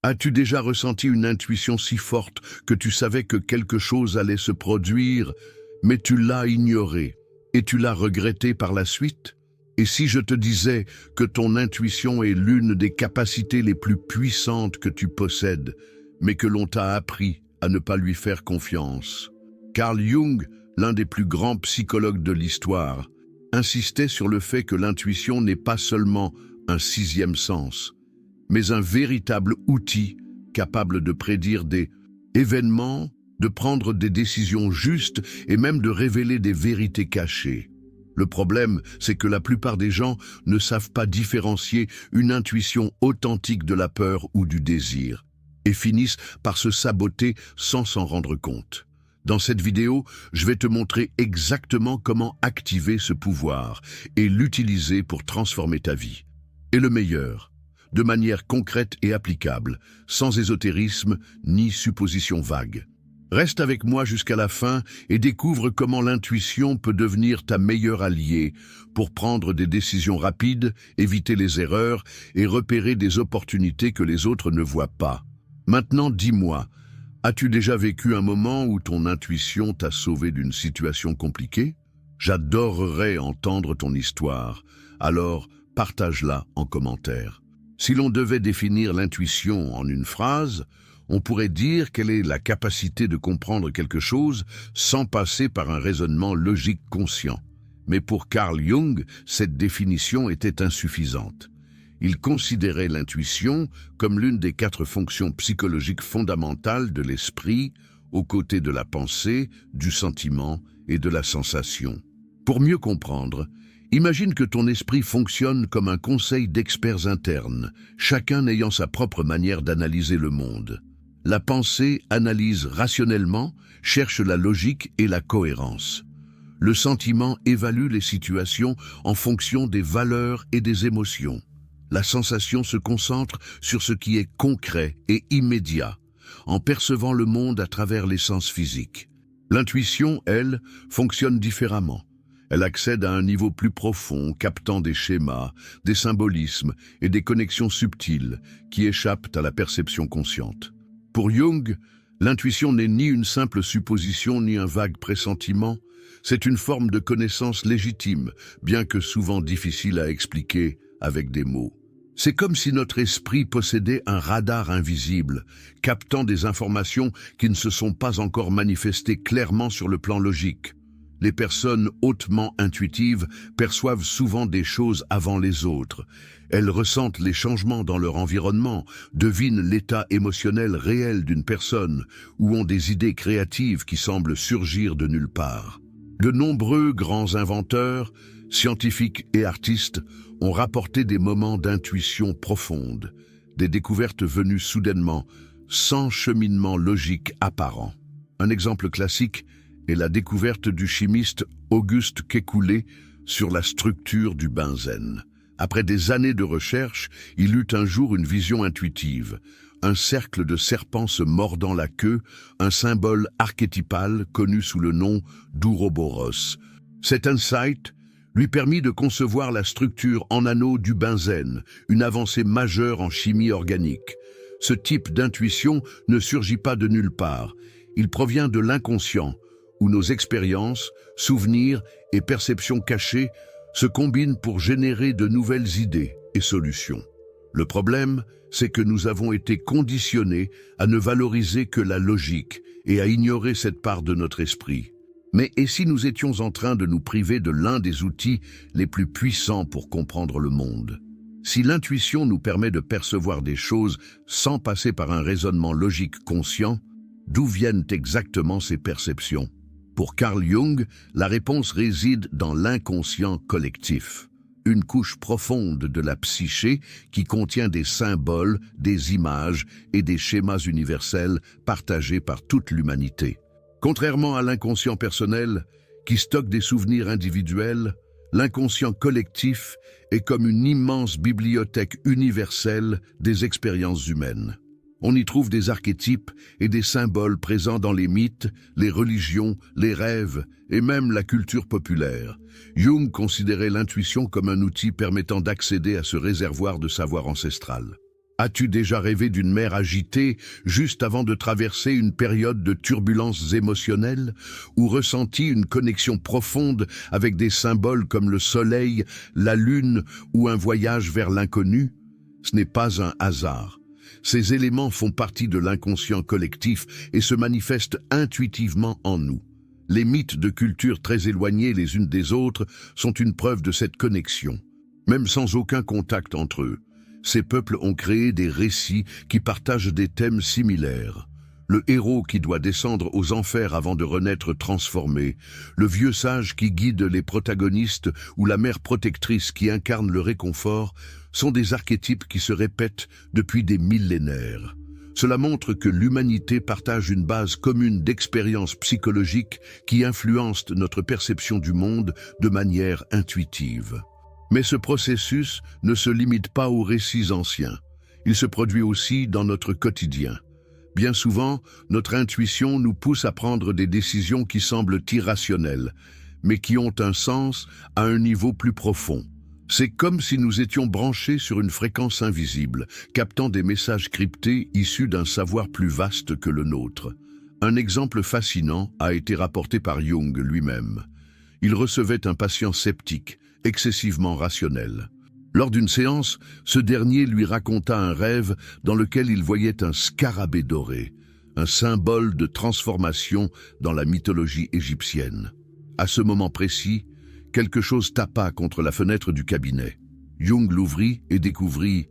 As-tu déjà ressenti une intuition si forte que tu savais que quelque chose allait se produire, mais tu l'as ignoré et tu l'as regretté par la suite? Et si je te disais que ton intuition est l'une des capacités les plus puissantes que tu possèdes, mais que l'on t'a appris à ne pas lui faire confiance? Carl Jung, l'un des plus grands psychologues de l'histoire, insistait sur le fait que l'intuition n'est pas seulement un sixième sens, mais un véritable outil capable de prédire des événements, de prendre des décisions justes et même de révéler des vérités cachées. Le problème, c'est que la plupart des gens ne savent pas différencier une intuition authentique de la peur ou du désir, et finissent par se saboter sans s'en rendre compte. Dans cette vidéo, je vais te montrer exactement comment activer ce pouvoir et l'utiliser pour transformer ta vie. Et le meilleur, de manière concrète et applicable, sans ésotérisme ni suppositions vagues. Reste avec moi jusqu'à la fin et découvre comment l'intuition peut devenir ta meilleure alliée pour prendre des décisions rapides, éviter les erreurs et repérer des opportunités que les autres ne voient pas. Maintenant, dis-moi, as-tu déjà vécu un moment où ton intuition t'a sauvé d'une situation compliquée? J'adorerais entendre ton histoire, alors partage-la en commentaire. Si l'on devait définir l'intuition en une phrase, on pourrait dire qu'elle est la capacité de comprendre quelque chose sans passer par un raisonnement logique conscient. Mais pour Carl Jung, cette définition était insuffisante. Il considérait l'intuition comme l'une des 4 fonctions psychologiques fondamentales de l'esprit, aux côtés de la pensée, du sentiment et de la sensation. Pour mieux comprendre, imagine que ton esprit fonctionne comme un conseil d'experts internes, chacun ayant sa propre manière d'analyser le monde. La pensée analyse rationnellement, cherche la logique et la cohérence. Le sentiment évalue les situations en fonction des valeurs et des émotions. La sensation se concentre sur ce qui est concret et immédiat, en percevant le monde à travers les sens physiques. L'intuition, elle, fonctionne différemment. Elle accède à un niveau plus profond, captant des schémas, des symbolismes et des connexions subtiles qui échappent à la perception consciente. Pour Jung, l'intuition n'est ni une simple supposition ni un vague pressentiment, c'est une forme de connaissance légitime, bien que souvent difficile à expliquer avec des mots. C'est comme si notre esprit possédait un radar invisible, captant des informations qui ne se sont pas encore manifestées clairement sur le plan logique. Les personnes hautement intuitives perçoivent souvent des choses avant les autres. Elles ressentent les changements dans leur environnement, devinent l'état émotionnel réel d'une personne ou ont des idées créatives qui semblent surgir de nulle part. De nombreux grands inventeurs, scientifiques et artistes ont rapporté des moments d'intuition profonde, des découvertes venues soudainement, sans cheminement logique apparent. Un exemple classique est la découverte du chimiste Auguste Kekulé sur la structure du benzène. Après des années de recherche, il eut un jour une vision intuitive. Un cercle de serpents se mordant la queue, un symbole archétypal connu sous le nom d'Ouroboros. Cet insight lui permit de concevoir la structure en anneaux du benzène, une avancée majeure en chimie organique. Ce type d'intuition ne surgit pas de nulle part. Il provient de l'inconscient, où nos expériences, souvenirs et perceptions cachées se combinent pour générer de nouvelles idées et solutions. Le problème, c'est que nous avons été conditionnés à ne valoriser que la logique et à ignorer cette part de notre esprit. Mais et si nous étions en train de nous priver de l'un des outils les plus puissants pour comprendre le monde? Si l'intuition nous permet de percevoir des choses sans passer par un raisonnement logique conscient, d'où viennent exactement ces perceptions? Pour Carl Jung, la réponse réside dans l'inconscient collectif, une couche profonde de la psyché qui contient des symboles, des images et des schémas universels partagés par toute l'humanité. Contrairement à l'inconscient personnel, qui stocke des souvenirs individuels, l'inconscient collectif est comme une immense bibliothèque universelle des expériences humaines. On y trouve des archétypes et des symboles présents dans les mythes, les religions, les rêves et même la culture populaire. Jung considérait l'intuition comme un outil permettant d'accéder à ce réservoir de savoir ancestral. As-tu déjà rêvé d'une mer agitée juste avant de traverser une période de turbulences émotionnelles ou ressenti une connexion profonde avec des symboles comme le soleil, la lune ou un voyage vers l'inconnu? Ce n'est pas un hasard. Ces éléments font partie de l'inconscient collectif et se manifestent intuitivement en nous. Les mythes de cultures très éloignées les unes des autres sont une preuve de cette connexion. Même sans aucun contact entre eux, ces peuples ont créé des récits qui partagent des thèmes similaires. Le héros qui doit descendre aux enfers avant de renaître transformé, le vieux sage qui guide les protagonistes ou la mère protectrice qui incarne le réconfort sont des archétypes qui se répètent depuis des millénaires. Cela montre que l'humanité partage une base commune d'expériences psychologiques qui influencent notre perception du monde de manière intuitive. Mais ce processus ne se limite pas aux récits anciens. Il se produit aussi dans notre quotidien. Bien souvent, notre intuition nous pousse à prendre des décisions qui semblent irrationnelles, mais qui ont un sens à un niveau plus profond. C'est comme si nous étions branchés sur une fréquence invisible, captant des messages cryptés issus d'un savoir plus vaste que le nôtre. Un exemple fascinant a été rapporté par Jung lui-même. Il recevait un patient sceptique, excessivement rationnel. Lors d'une séance, ce dernier lui raconta un rêve dans lequel il voyait un scarabée doré, un symbole de transformation dans la mythologie égyptienne. À ce moment précis, quelque chose tapa contre la fenêtre du cabinet. Jung l'ouvrit et découvrit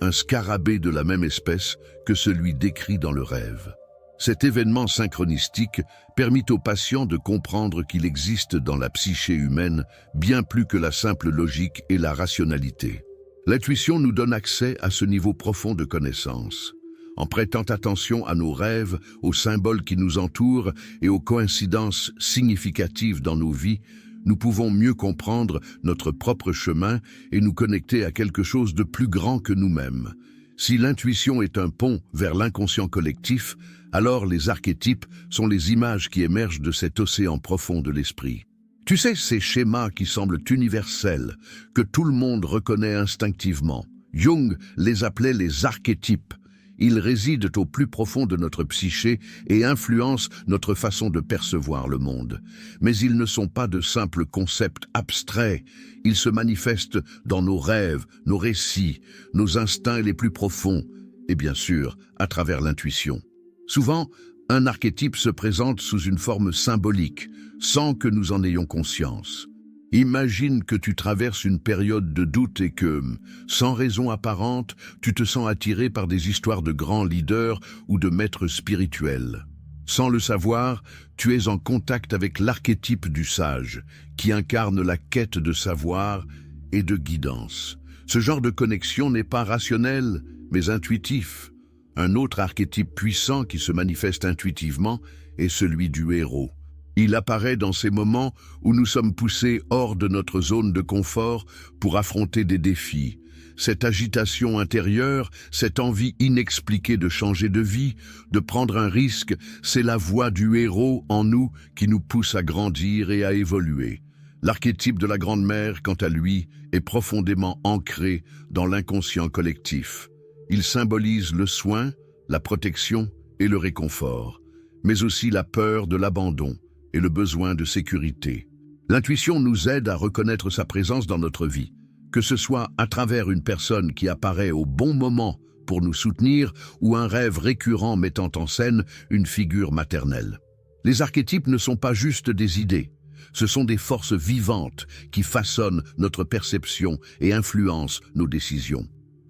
un scarabée de la même espèce que celui décrit dans le rêve. Cet événement synchronistique permit au patient de comprendre qu'il existe dans la psyché humaine bien plus que la simple logique et la rationalité. L'intuition nous donne accès à ce niveau profond de connaissance. En prêtant attention à nos rêves, aux symboles qui nous entourent et aux coïncidences significatives dans nos vies, nous pouvons mieux comprendre notre propre chemin et nous connecter à quelque chose de plus grand que nous-mêmes. Si l'intuition est un pont vers l'inconscient collectif, alors les archétypes sont les images qui émergent de cet océan profond de l'esprit. Tu sais, ces schémas qui semblent universels, que tout le monde reconnaît instinctivement. Jung les appelait les archétypes. Ils résident au plus profond de notre psyché et influencent notre façon de percevoir le monde. Mais ils ne sont pas de simples concepts abstraits. Ils se manifestent dans nos rêves, nos récits, nos instincts les plus profonds, et bien sûr, à travers l'intuition. Souvent, un archétype se présente sous une forme symbolique, sans que nous en ayons conscience. Imagine que tu traverses une période de doute et que, sans raison apparente, tu te sens attiré par des histoires de grands leaders ou de maîtres spirituels. Sans le savoir, tu es en contact avec l'archétype du sage, qui incarne la quête de savoir et de guidance. Ce genre de connexion n'est pas rationnel, mais intuitif. Un autre archétype puissant qui se manifeste intuitivement est celui du héros. Il apparaît dans ces moments où nous sommes poussés hors de notre zone de confort pour affronter des défis. Cette agitation intérieure, cette envie inexpliquée de changer de vie, de prendre un risque, c'est la voix du héros en nous qui nous pousse à grandir et à évoluer. L'archétype de la Grande-Mère, quant à lui, est profondément ancré dans l'inconscient collectif. Il symbolise le soin, la protection et le réconfort, mais aussi la peur de l'abandon et le besoin de sécurité. L'intuition nous aide à reconnaître sa présence dans notre vie, que ce soit à travers une personne qui apparaît au bon moment pour nous soutenir ou un rêve récurrent mettant en scène une figure maternelle. Les archétypes ne sont pas juste des idées, ce sont des forces vivantes qui façonnent notre perception et influencent nos décisions.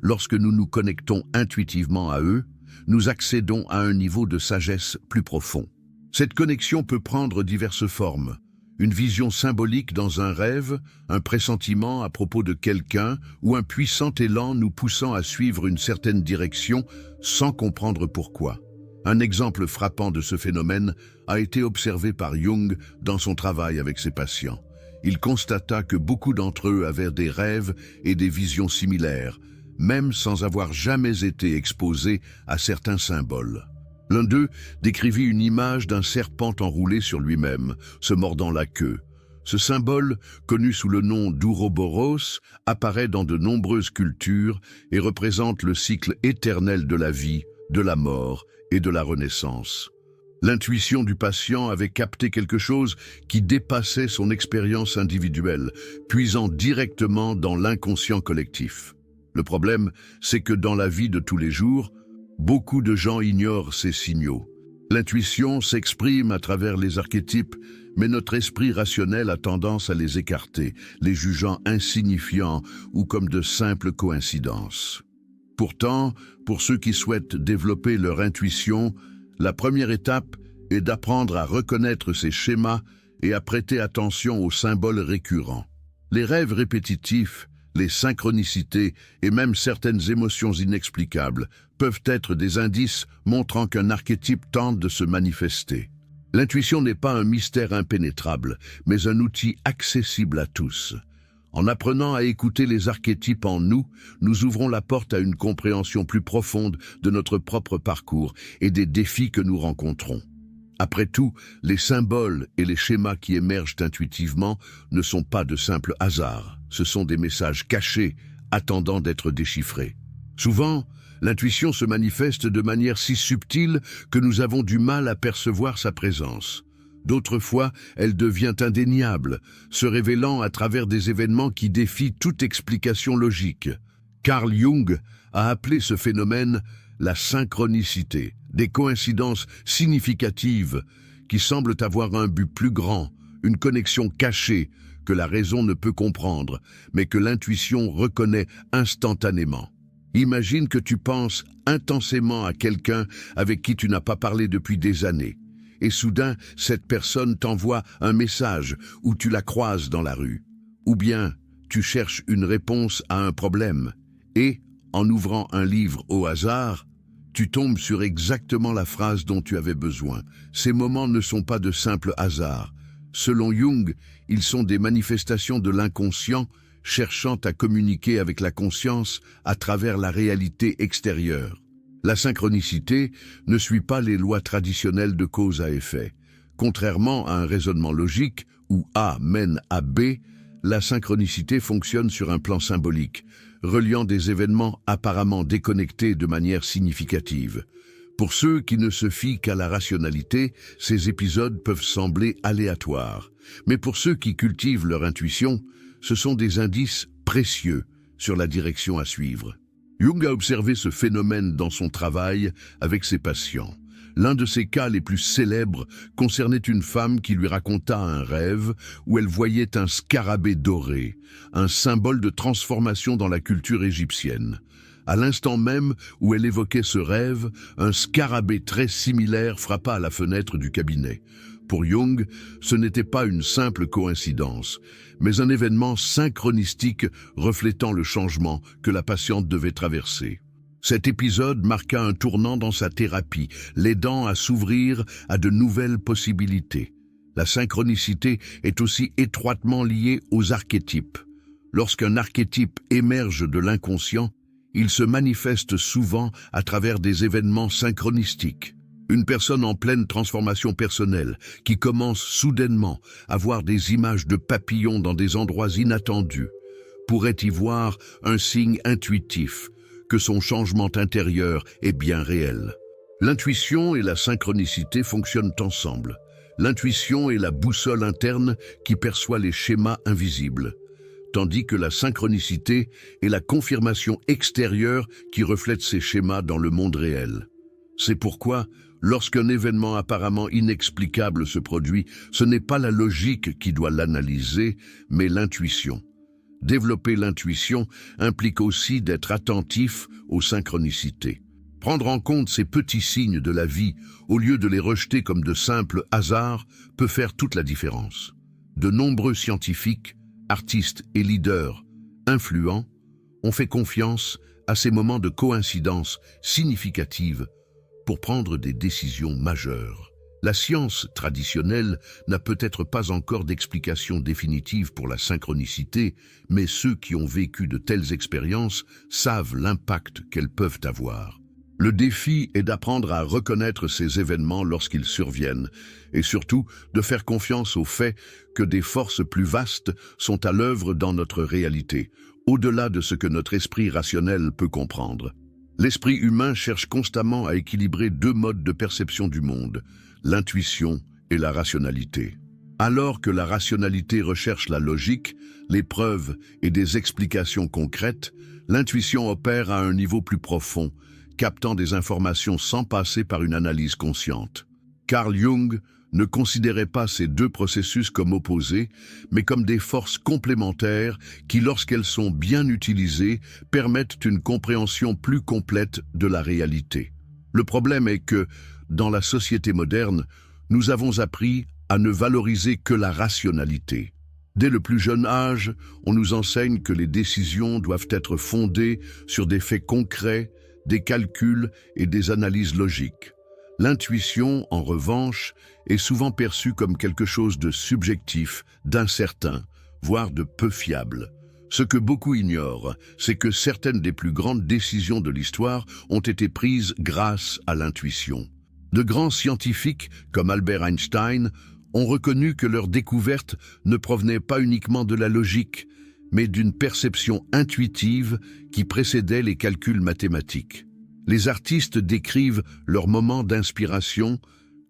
Lorsque nous nous connectons intuitivement à eux, nous accédons à un niveau de sagesse plus profond. Cette connexion peut prendre diverses formes. Une vision symbolique dans un rêve, un pressentiment à propos de quelqu'un ou un puissant élan nous poussant à suivre une certaine direction sans comprendre pourquoi. Un exemple frappant de ce phénomène a été observé par Jung dans son travail avec ses patients. Il constata que beaucoup d'entre eux avaient des rêves et des visions similaires, même sans avoir jamais été exposés à certains symboles. L'un d'eux décrivit une image d'un serpent enroulé sur lui-même, se mordant la queue. Ce symbole, connu sous le nom d'Ouroboros, apparaît dans de nombreuses cultures et représente le cycle éternel de la vie, de la mort et de la renaissance. L'intuition du patient avait capté quelque chose qui dépassait son expérience individuelle, puisant directement dans l'inconscient collectif. Le problème, c'est que dans la vie de tous les jours, beaucoup de gens ignorent ces signaux. L'intuition s'exprime à travers les archétypes, mais notre esprit rationnel a tendance à les écarter, les jugeant insignifiants ou comme de simples coïncidences. Pourtant, pour ceux qui souhaitent développer leur intuition, la première étape est d'apprendre à reconnaître ces schémas et à prêter attention aux symboles récurrents. Les rêves répétitifs, les synchronicités et même certaines émotions inexplicables peuvent être des indices montrant qu'un archétype tente de se manifester. L'intuition n'est pas un mystère impénétrable, mais un outil accessible à tous. En apprenant à écouter les archétypes en nous, nous ouvrons la porte à une compréhension plus profonde de notre propre parcours et des défis que nous rencontrons. Après tout, les symboles et les schémas qui émergent intuitivement ne sont pas de simples hasards. Ce sont des messages cachés, attendant d'être déchiffrés. Souvent, l'intuition se manifeste de manière si subtile que nous avons du mal à percevoir sa présence. D'autres fois, elle devient indéniable, se révélant à travers des événements qui défient toute explication logique. Carl Jung a appelé ce phénomène la synchronicité, des coïncidences significatives qui semblent avoir un but plus grand, une connexion cachée que la raison ne peut comprendre, mais que l'intuition reconnaît instantanément. Imagine que tu penses intensément à quelqu'un avec qui tu n'as pas parlé depuis des années. Et soudain, cette personne t'envoie un message ou tu la croises dans la rue. Ou bien, tu cherches une réponse à un problème et, en ouvrant un livre au hasard, tu tombes sur exactement la phrase dont tu avais besoin. Ces moments ne sont pas de simples hasards. Selon Jung, ils sont des manifestations de l'inconscient cherchant à communiquer avec la conscience à travers la réalité extérieure. La synchronicité ne suit pas les lois traditionnelles de cause à effet. Contrairement à un raisonnement logique où A mène à B, la synchronicité fonctionne sur un plan symbolique, reliant des événements apparemment déconnectés de manière significative. Pour ceux qui ne se fient qu'à la rationalité, ces épisodes peuvent sembler aléatoires. Mais pour ceux qui cultivent leur intuition, ce sont des indices précieux sur la direction à suivre. Jung a observé ce phénomène dans son travail avec ses patients. L'un de ses cas les plus célèbres concernait une femme qui lui raconta un rêve où elle voyait un scarabée doré, un symbole de transformation dans la culture égyptienne. À l'instant même où elle évoquait ce rêve, un scarabée très similaire frappa à la fenêtre du cabinet. Pour Jung, ce n'était pas une simple coïncidence, mais un événement synchronistique reflétant le changement que la patiente devait traverser. Cet épisode marqua un tournant dans sa thérapie, l'aidant à s'ouvrir à de nouvelles possibilités. La synchronicité est aussi étroitement liée aux archétypes. Lorsqu'un archétype émerge de l'inconscient, il se manifeste souvent à travers des événements synchronistiques. Une personne en pleine transformation personnelle qui commence soudainement à voir des images de papillons dans des endroits inattendus pourrait y voir un signe intuitif que son changement intérieur est bien réel. L'intuition et la synchronicité fonctionnent ensemble. L'intuition est la boussole interne qui perçoit les schémas invisibles, tandis que la synchronicité est la confirmation extérieure qui reflète ces schémas dans le monde réel. C'est pourquoi, lorsqu'un événement apparemment inexplicable se produit, ce n'est pas la logique qui doit l'analyser, mais l'intuition. Développer l'intuition implique aussi d'être attentif aux synchronicités. Prendre en compte ces petits signes de la vie, au lieu de les rejeter comme de simples hasards, peut faire toute la différence. De nombreux scientifiques, artistes et leaders influents ont fait confiance à ces moments de coïncidence significative pour prendre des décisions majeures. La science traditionnelle n'a peut-être pas encore d'explication définitive pour la synchronicité, mais ceux qui ont vécu de telles expériences savent l'impact qu'elles peuvent avoir. Le défi est d'apprendre à reconnaître ces événements lorsqu'ils surviennent, et surtout de faire confiance au fait que des forces plus vastes sont à l'œuvre dans notre réalité, au-delà de ce que notre esprit rationnel peut comprendre. L'esprit humain cherche constamment à équilibrer deux modes de perception du monde, l'intuition et la rationalité. Alors que la rationalité recherche la logique, les preuves et des explications concrètes, l'intuition opère à un niveau plus profond, captant des informations sans passer par une analyse consciente. Carl Jung ne considérait pas ces deux processus comme opposés, mais comme des forces complémentaires qui, lorsqu'elles sont bien utilisées, permettent une compréhension plus complète de la réalité. Le problème est que, dans la société moderne, nous avons appris à ne valoriser que la rationalité. Dès le plus jeune âge, on nous enseigne que les décisions doivent être fondées sur des faits concrets, des calculs et des analyses logiques. L'intuition, en revanche, est souvent perçue comme quelque chose de subjectif, d'incertain, voire de peu fiable. Ce que beaucoup ignorent, c'est que certaines des plus grandes décisions de l'histoire ont été prises grâce à l'intuition. De grands scientifiques, comme Albert Einstein, ont reconnu que leurs découvertes ne provenaient pas uniquement de la logique, mais d'une perception intuitive qui précédait les calculs mathématiques. Les artistes décrivent leurs moments d'inspiration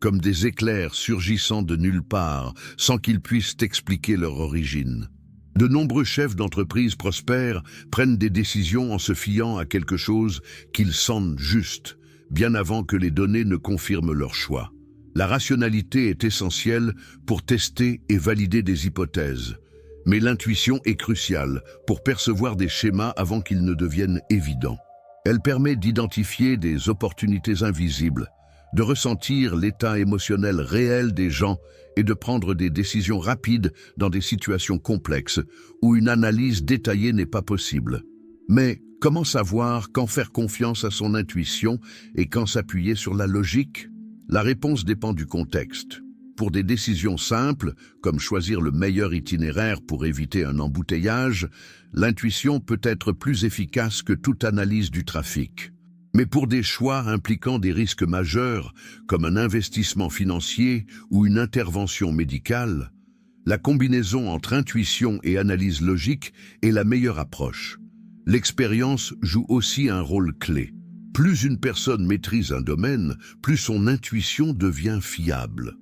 comme des éclairs surgissant de nulle part, sans qu'ils puissent expliquer leur origine. De nombreux chefs d'entreprise prospères prennent des décisions en se fiant à quelque chose qu'ils sentent juste, bien avant que les données ne confirment leur choix. La rationalité est essentielle pour tester et valider des hypothèses, mais l'intuition est cruciale pour percevoir des schémas avant qu'ils ne deviennent évidents. Elle permet d'identifier des opportunités invisibles, de ressentir l'état émotionnel réel des gens et de prendre des décisions rapides dans des situations complexes où une analyse détaillée n'est pas possible. Mais comment savoir quand faire confiance à son intuition et quand s'appuyer sur la logique? La réponse dépend du contexte. Pour des décisions simples, comme choisir le meilleur itinéraire pour éviter un embouteillage, l'intuition peut être plus efficace que toute analyse du trafic. Mais pour des choix impliquant des risques majeurs, comme un investissement financier ou une intervention médicale, la combinaison entre intuition et analyse logique est la meilleure approche. L'expérience joue aussi un rôle clé. Plus une personne maîtrise un domaine, plus son intuition devient fiable.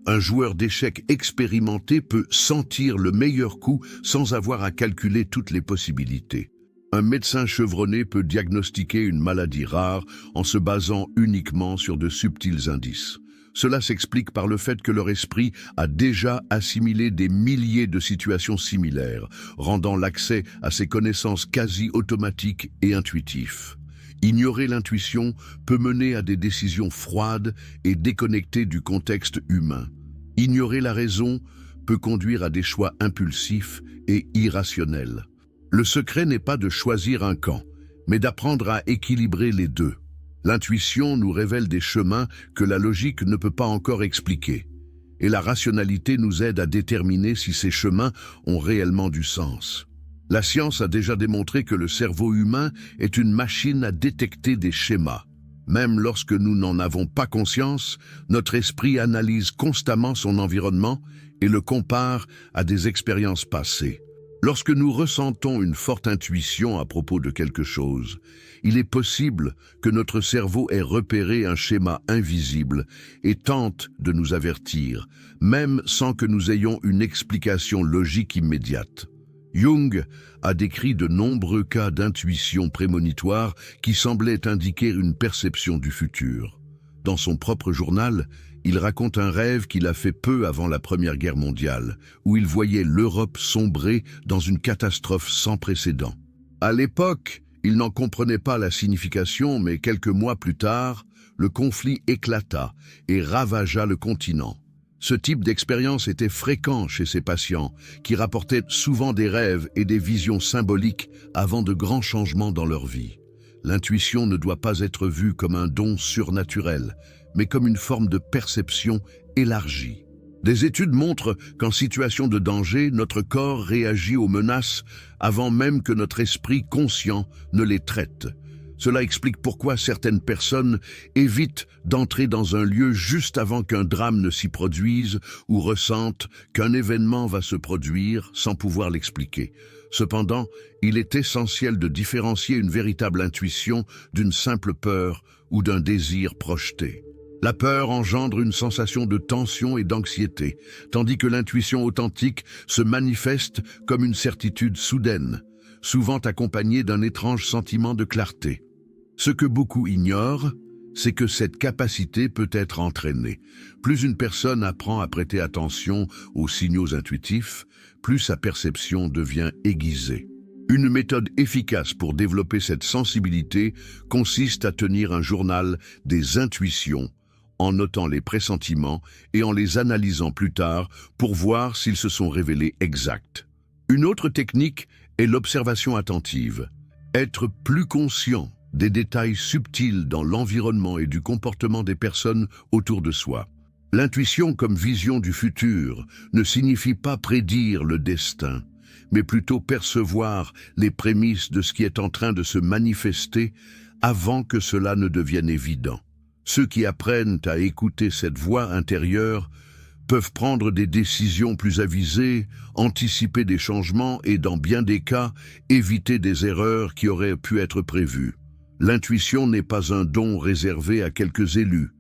Un joueur d'échecs expérimenté peut sentir le meilleur coup sans avoir à calculer toutes les possibilités. Un médecin chevronné peut diagnostiquer une maladie rare en se basant uniquement sur de subtils indices. Cela s'explique par le fait que leur esprit a déjà assimilé des milliers de situations similaires, rendant l'accès à ces connaissances quasi automatiques et intuitifs. Ignorer l'intuition peut mener à des décisions froides et déconnectées du contexte humain. Ignorer la raison peut conduire à des choix impulsifs et irrationnels. Le secret n'est pas de choisir un camp, mais d'apprendre à équilibrer les deux. L'intuition nous révèle des chemins que la logique ne peut pas encore expliquer, et la rationalité nous aide à déterminer si ces chemins ont réellement du sens. La science a déjà démontré que le cerveau humain est une machine à détecter des schémas. Même lorsque nous n'en avons pas conscience, notre esprit analyse constamment son environnement et le compare à des expériences passées. Lorsque nous ressentons une forte intuition à propos de quelque chose, il est possible que notre cerveau ait repéré un schéma invisible et tente de nous avertir, même sans que nous ayons une explication logique immédiate. Jung a décrit de nombreux cas d'intuition prémonitoire qui semblaient indiquer une perception du futur. Dans son propre journal, il raconte un rêve qu'il a fait peu avant la Première Guerre mondiale, où il voyait l'Europe sombrer dans une catastrophe sans précédent. À l'époque, il n'en comprenait pas la signification, mais quelques mois plus tard, le conflit éclata et ravagea le continent. Ce type d'expérience était fréquent chez ces patients, qui rapportaient souvent des rêves et des visions symboliques avant de grands changements dans leur vie. L'intuition ne doit pas être vue comme un don surnaturel, mais comme une forme de perception élargie. Des études montrent qu'en situation de danger, notre corps réagit aux menaces avant même que notre esprit conscient ne les traite. Cela explique pourquoi certaines personnes évitent d'entrer dans un lieu juste avant qu'un drame ne s'y produise ou ressentent qu'un événement va se produire sans pouvoir l'expliquer. Cependant, il est essentiel de différencier une véritable intuition d'une simple peur ou d'un désir projeté. La peur engendre une sensation de tension et d'anxiété, tandis que l'intuition authentique se manifeste comme une certitude soudaine, souvent accompagnée d'un étrange sentiment de clarté. Ce que beaucoup ignorent, c'est que cette capacité peut être entraînée. Plus une personne apprend à prêter attention aux signaux intuitifs, plus sa perception devient aiguisée. Une méthode efficace pour développer cette sensibilité consiste à tenir un journal des intuitions, en notant les pressentiments et en les analysant plus tard pour voir s'ils se sont révélés exacts. Une autre technique est l'observation attentive. Être plus conscient des détails subtils dans l'environnement et du comportement des personnes autour de soi. L'intuition comme vision du futur ne signifie pas prédire le destin, mais plutôt percevoir les prémices de ce qui est en train de se manifester avant que cela ne devienne évident. Ceux qui apprennent à écouter cette voix intérieure peuvent prendre des décisions plus avisées, anticiper des changements et, dans bien des cas, éviter des erreurs qui auraient pu être prévues. L'intuition n'est pas un don réservé à quelques élus,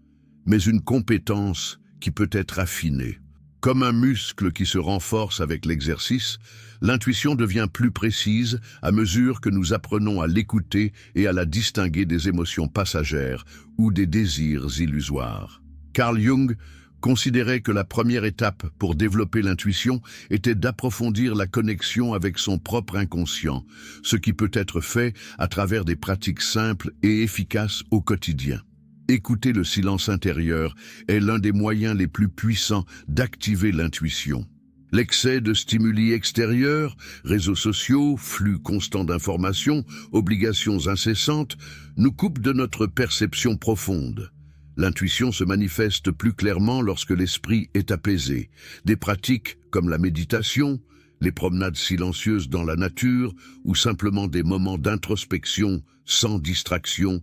mais une compétence qui peut être affinée. Comme un muscle qui se renforce avec l'exercice, l'intuition devient plus précise à mesure que nous apprenons à l'écouter et à la distinguer des émotions passagères ou des désirs illusoires. Carl Jung considérait que la première étape pour développer l'intuition était d'approfondir la connexion avec son propre inconscient, ce qui peut être fait à travers des pratiques simples et efficaces au quotidien. Écouter le silence intérieur est l'un des moyens les plus puissants d'activer l'intuition. L'excès de stimuli extérieurs, réseaux sociaux, flux constants d'informations, obligations incessantes, nous coupent de notre perception profonde. L'intuition se manifeste plus clairement lorsque l'esprit est apaisé. Des pratiques comme la méditation, les promenades silencieuses dans la nature ou simplement des moments d'introspection sans distraction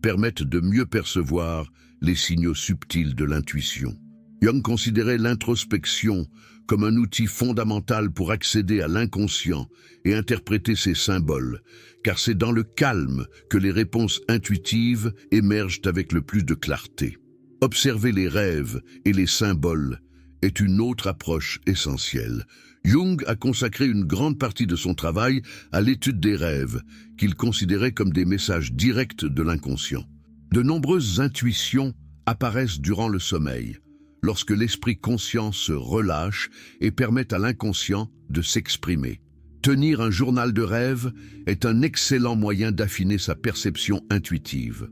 permettent de mieux percevoir les signaux subtils de l'intuition. Jung considérait l'introspection comme un outil fondamental pour accéder à l'inconscient et interpréter ses symboles, car c'est dans le calme que les réponses intuitives émergent avec le plus de clarté. Observer les rêves et les symboles est une autre approche essentielle. Jung a consacré une grande partie de son travail à l'étude des rêves, qu'il considérait comme des messages directs de l'inconscient. De nombreuses intuitions apparaissent durant le sommeil, lorsque l'esprit conscient se relâche et permet à l'inconscient de s'exprimer. Tenir un journal de rêve est un excellent moyen d'affiner sa perception intuitive.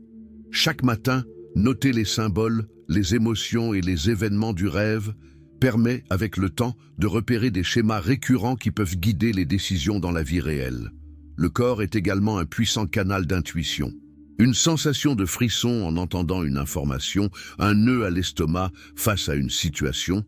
Chaque matin, noter les symboles, les émotions et les événements du rêve permet, avec le temps, de repérer des schémas récurrents qui peuvent guider les décisions dans la vie réelle. Le corps est également un puissant canal d'intuition. Une sensation de frisson en entendant une information, un nœud à l'estomac face à une situation,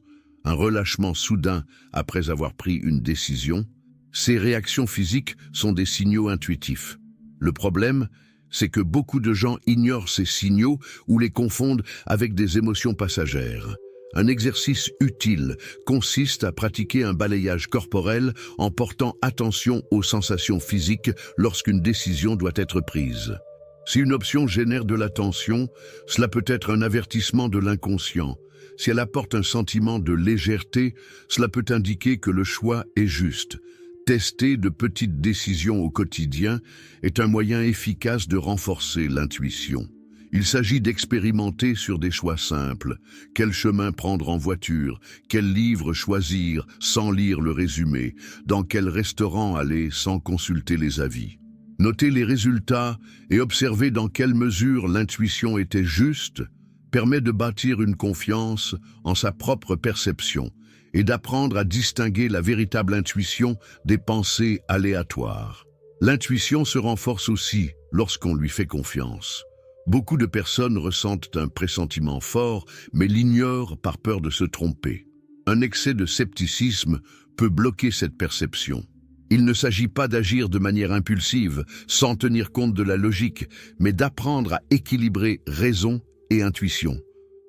un relâchement soudain après avoir pris une décision, ces réactions physiques sont des signaux intuitifs. Le problème, c'est que beaucoup de gens ignorent ces signaux ou les confondent avec des émotions passagères. Un exercice utile consiste à pratiquer un balayage corporel en portant attention aux sensations physiques lorsqu'une décision doit être prise. Si une option génère de la tension, cela peut être un avertissement de l'inconscient. Si elle apporte un sentiment de légèreté, cela peut indiquer que le choix est juste. Tester de petites décisions au quotidien est un moyen efficace de renforcer l'intuition. Il s'agit d'expérimenter sur des choix simples. Quel chemin prendre en voiture? Quel livre choisir sans lire le résumé? Dans quel restaurant aller sans consulter les avis? Noter les résultats et observer dans quelle mesure l'intuition était juste permet de bâtir une confiance en sa propre perception et d'apprendre à distinguer la véritable intuition des pensées aléatoires. L'intuition se renforce aussi lorsqu'on lui fait confiance. Beaucoup de personnes ressentent un pressentiment fort, mais l'ignorent par peur de se tromper. Un excès de scepticisme peut bloquer cette perception. Il ne s'agit pas d'agir de manière impulsive, sans tenir compte de la logique, mais d'apprendre à équilibrer raison et intuition.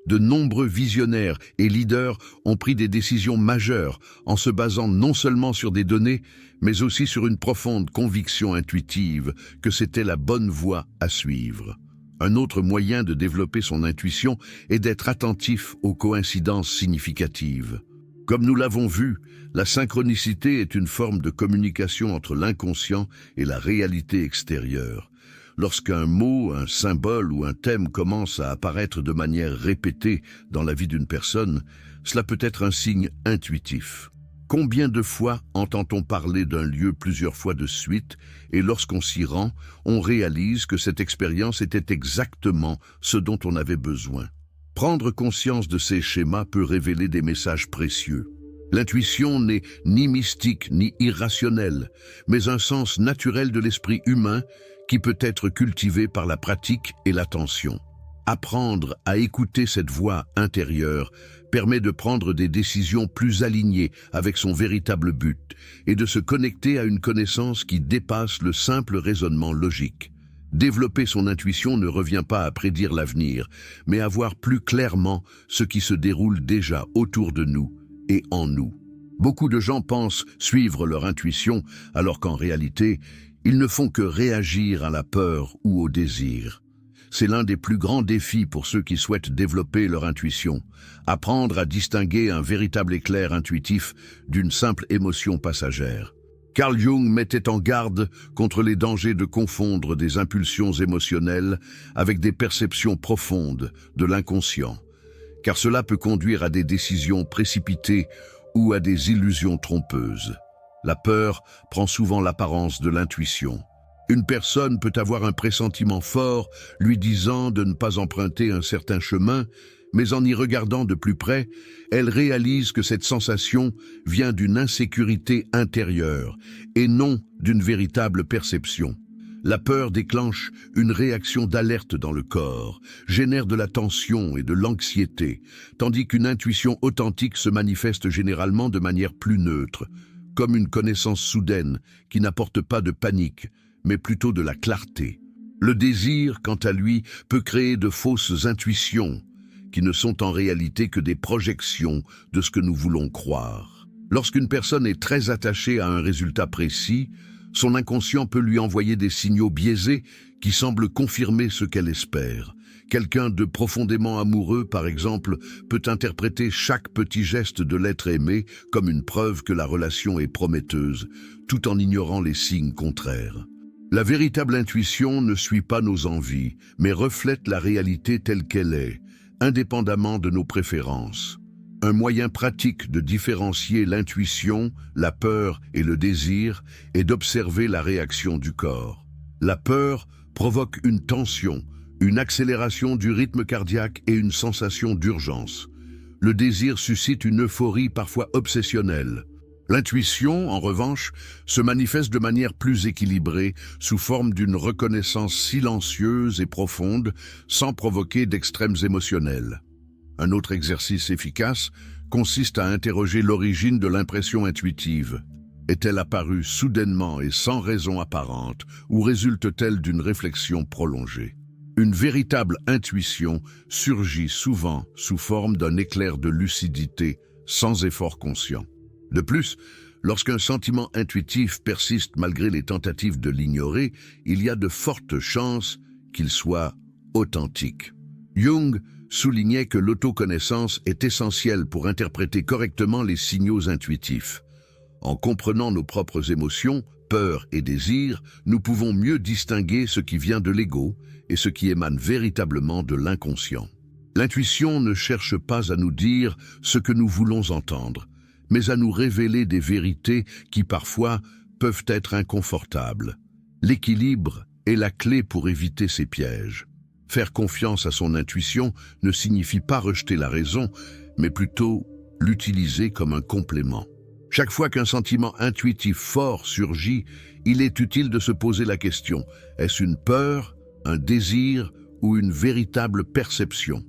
De nombreux visionnaires et leaders ont pris des décisions majeures en se basant non seulement sur des données, mais aussi sur une profonde conviction intuitive que c'était la bonne voie à suivre. Un autre moyen de développer son intuition est d'être attentif aux coïncidences significatives. Comme nous l'avons vu, la synchronicité est une forme de communication entre l'inconscient et la réalité extérieure. Lorsqu'un mot, un symbole ou un thème commence à apparaître de manière répétée dans la vie d'une personne, cela peut être un signe intuitif. Combien de fois entend-on parler d'un lieu plusieurs fois de suite et lorsqu'on s'y rend, on réalise que cette expérience était exactement ce dont on avait besoin. Prendre conscience de ces schémas peut révéler des messages précieux. L'intuition n'est ni mystique ni irrationnelle, mais un sens naturel de l'esprit humain qui peut être cultivé par la pratique et l'attention. Apprendre à écouter cette voix intérieure permet de prendre des décisions plus alignées avec son véritable but et de se connecter à une connaissance qui dépasse le simple raisonnement logique. Développer son intuition ne revient pas à prédire l'avenir, mais à voir plus clairement ce qui se déroule déjà autour de nous et en nous. Beaucoup de gens pensent suivre leur intuition, alors qu'en réalité, ils ne font que réagir à la peur ou au désir. C'est l'un des plus grands défis pour ceux qui souhaitent développer leur intuition, apprendre à distinguer un véritable éclair intuitif d'une simple émotion passagère. Carl Jung mettait en garde contre les dangers de confondre des impulsions émotionnelles avec des perceptions profondes de l'inconscient, car cela peut conduire à des décisions précipitées ou à des illusions trompeuses. La peur prend souvent l'apparence de l'intuition. Une personne peut avoir un pressentiment fort lui disant de ne pas emprunter un certain chemin, mais en y regardant de plus près, elle réalise que cette sensation vient d'une insécurité intérieure et non d'une véritable perception. La peur déclenche une réaction d'alerte dans le corps, génère de la tension et de l'anxiété, tandis qu'une intuition authentique se manifeste généralement de manière plus neutre, comme une connaissance soudaine qui n'apporte pas de panique, mais plutôt de la clarté. Le désir, quant à lui, peut créer de fausses intuitions, qui ne sont en réalité que des projections de ce que nous voulons croire. Lorsqu'une personne est très attachée à un résultat précis, son inconscient peut lui envoyer des signaux biaisés qui semblent confirmer ce qu'elle espère. Quelqu'un de profondément amoureux, par exemple, peut interpréter chaque petit geste de l'être aimé comme une preuve que la relation est prometteuse, tout en ignorant les signes contraires. La véritable intuition ne suit pas nos envies, mais reflète la réalité telle qu'elle est, indépendamment de nos préférences. Un moyen pratique de différencier l'intuition, la peur et le désir est d'observer la réaction du corps. La peur provoque une tension, une accélération du rythme cardiaque et une sensation d'urgence. Le désir suscite une euphorie parfois obsessionnelle. L'intuition, en revanche, se manifeste de manière plus équilibrée, sous forme d'une reconnaissance silencieuse et profonde, sans provoquer d'extrêmes émotionnels. Un autre exercice efficace consiste à interroger l'origine de l'impression intuitive. Est-elle apparue soudainement et sans raison apparente, ou résulte-t-elle d'une réflexion prolongée? Une véritable intuition surgit souvent sous forme d'un éclair de lucidité, sans effort conscient. De plus, lorsqu'un sentiment intuitif persiste malgré les tentatives de l'ignorer, il y a de fortes chances qu'il soit authentique. Jung soulignait que l'autoconnaissance est essentielle pour interpréter correctement les signaux intuitifs. En comprenant nos propres émotions, peur et désir, nous pouvons mieux distinguer ce qui vient de l'ego et ce qui émane véritablement de l'inconscient. L'intuition ne cherche pas à nous dire ce que nous voulons entendre, mais à nous révéler des vérités qui parfois peuvent être inconfortables. L'équilibre est la clé pour éviter ces pièges. Faire confiance à son intuition ne signifie pas rejeter la raison, mais plutôt l'utiliser comme un complément. Chaque fois qu'un sentiment intuitif fort surgit, il est utile de se poser la question: est-ce une peur, un désir ou une véritable perception?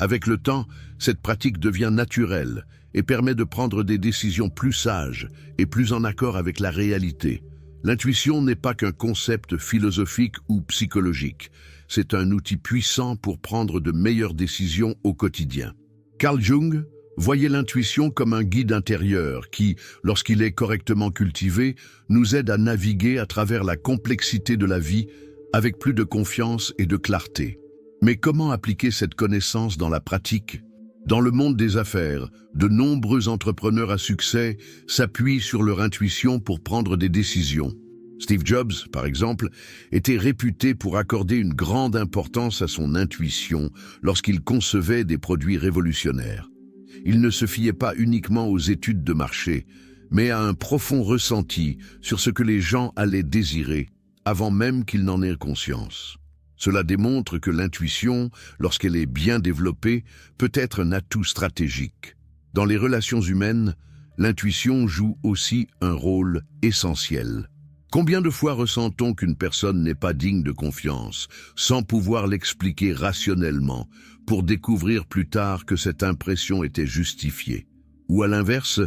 Avec le temps, cette pratique devient naturelle et permet de prendre des décisions plus sages et plus en accord avec la réalité. L'intuition n'est pas qu'un concept philosophique ou psychologique. C'est un outil puissant pour prendre de meilleures décisions au quotidien. Carl Jung voyait l'intuition comme un guide intérieur qui, lorsqu'il est correctement cultivé, nous aide à naviguer à travers la complexité de la vie avec plus de confiance et de clarté. Mais comment appliquer cette connaissance dans la pratique? Dans le monde des affaires, de nombreux entrepreneurs à succès s'appuient sur leur intuition pour prendre des décisions. Steve Jobs, par exemple, était réputé pour accorder une grande importance à son intuition lorsqu'il concevait des produits révolutionnaires. Il ne se fiait pas uniquement aux études de marché, mais à un profond ressenti sur ce que les gens allaient désirer, avant même qu'ils n'en aient conscience. Cela démontre que l'intuition, lorsqu'elle est bien développée, peut être un atout stratégique. Dans les relations humaines, l'intuition joue aussi un rôle essentiel. Combien de fois ressent-on qu'une personne n'est pas digne de confiance, sans pouvoir l'expliquer rationnellement, pour découvrir plus tard que cette impression était justifiée? Ou à l'inverse,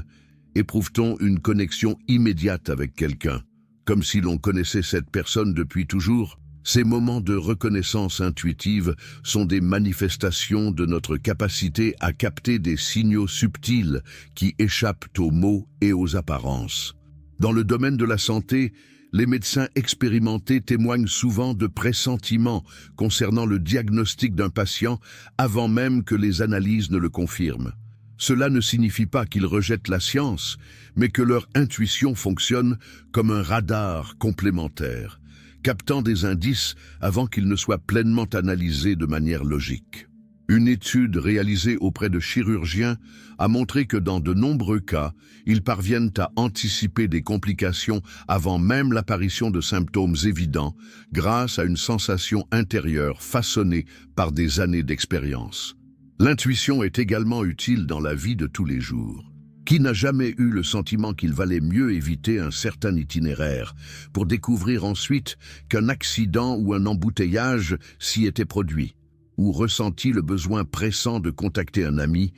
éprouve-t-on une connexion immédiate avec quelqu'un, comme si l'on connaissait cette personne depuis toujours? Ces moments de reconnaissance intuitive sont des manifestations de notre capacité à capter des signaux subtils qui échappent aux mots et aux apparences. Dans le domaine de la santé, les médecins expérimentés témoignent souvent de pressentiments concernant le diagnostic d'un patient avant même que les analyses ne le confirment. Cela ne signifie pas qu'ils rejettent la science, mais que leur intuition fonctionne comme un radar complémentaire, captant des indices avant qu'ils ne soient pleinement analysés de manière logique. Une étude réalisée auprès de chirurgiens a montré que dans de nombreux cas, ils parviennent à anticiper des complications avant même l'apparition de symptômes évidents grâce à une sensation intérieure façonnée par des années d'expérience. L'intuition est également utile dans la vie de tous les jours. Qui n'a jamais eu le sentiment qu'il valait mieux éviter un certain itinéraire pour découvrir ensuite qu'un accident ou un embouteillage s'y était produit, ou ressenti le besoin pressant de contacter un ami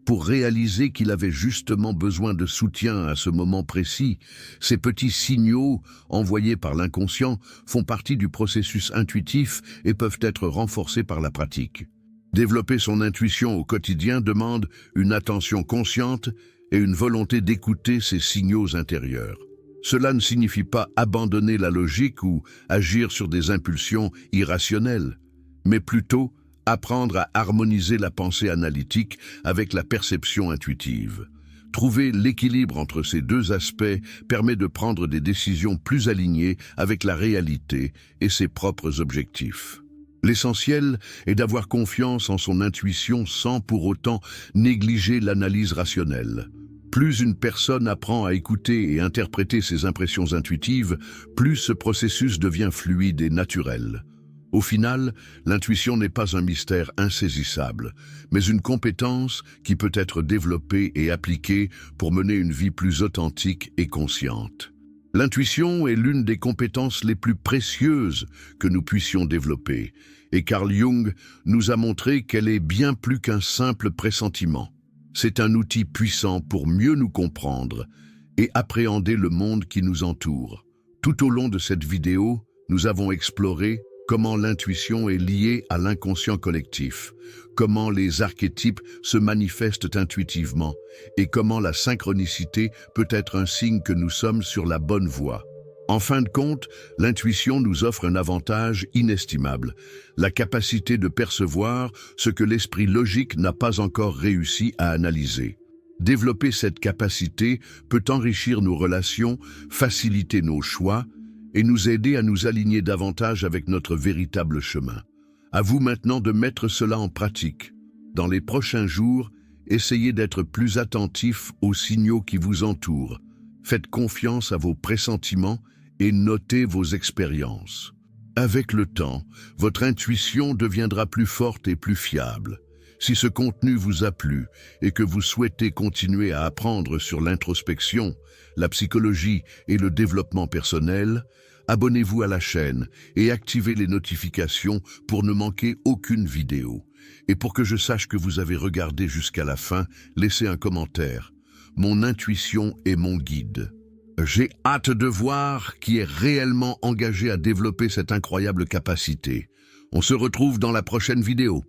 pour réaliser qu'il avait justement besoin de soutien à ce moment précis? Ces petits signaux envoyés par l'inconscient font partie du processus intuitif et peuvent être renforcés par la pratique. Développer son intuition au quotidien demande une attention consciente et une volonté d'écouter ses signaux intérieurs. Cela ne signifie pas abandonner la logique ou agir sur des impulsions irrationnelles, mais plutôt apprendre à harmoniser la pensée analytique avec la perception intuitive. Trouver l'équilibre entre ces deux aspects permet de prendre des décisions plus alignées avec la réalité et ses propres objectifs. L'essentiel est d'avoir confiance en son intuition sans pour autant négliger l'analyse rationnelle. Plus une personne apprend à écouter et interpréter ses impressions intuitives, plus ce processus devient fluide et naturel. Au final, l'intuition n'est pas un mystère insaisissable, mais une compétence qui peut être développée et appliquée pour mener une vie plus authentique et consciente. L'intuition est l'une des compétences les plus précieuses que nous puissions développer, et Carl Jung nous a montré qu'elle est bien plus qu'un simple pressentiment. C'est un outil puissant pour mieux nous comprendre et appréhender le monde qui nous entoure. Tout au long de cette vidéo, nous avons exploré comment l'intuition est liée à l'inconscient collectif, comment les archétypes se manifestent intuitivement et comment la synchronicité peut être un signe que nous sommes sur la bonne voie. En fin de compte, l'intuition nous offre un avantage inestimable, la capacité de percevoir ce que l'esprit logique n'a pas encore réussi à analyser. Développer cette capacité peut enrichir nos relations, faciliter nos choix et nous aider à nous aligner davantage avec notre véritable chemin. À vous maintenant de mettre cela en pratique. Dans les prochains jours, essayez d'être plus attentif aux signaux qui vous entourent. Faites confiance à vos pressentiments et notez vos expériences. Avec le temps, votre intuition deviendra plus forte et plus fiable. Si ce contenu vous a plu et que vous souhaitez continuer à apprendre sur l'introspection, la psychologie et le développement personnel, abonnez-vous à la chaîne et activez les notifications pour ne manquer aucune vidéo. Et pour que je sache que vous avez regardé jusqu'à la fin, laissez un commentaire. Mon intuition est mon guide. J'ai hâte de voir qui est réellement engagé à développer cette incroyable capacité. On se retrouve dans la prochaine vidéo.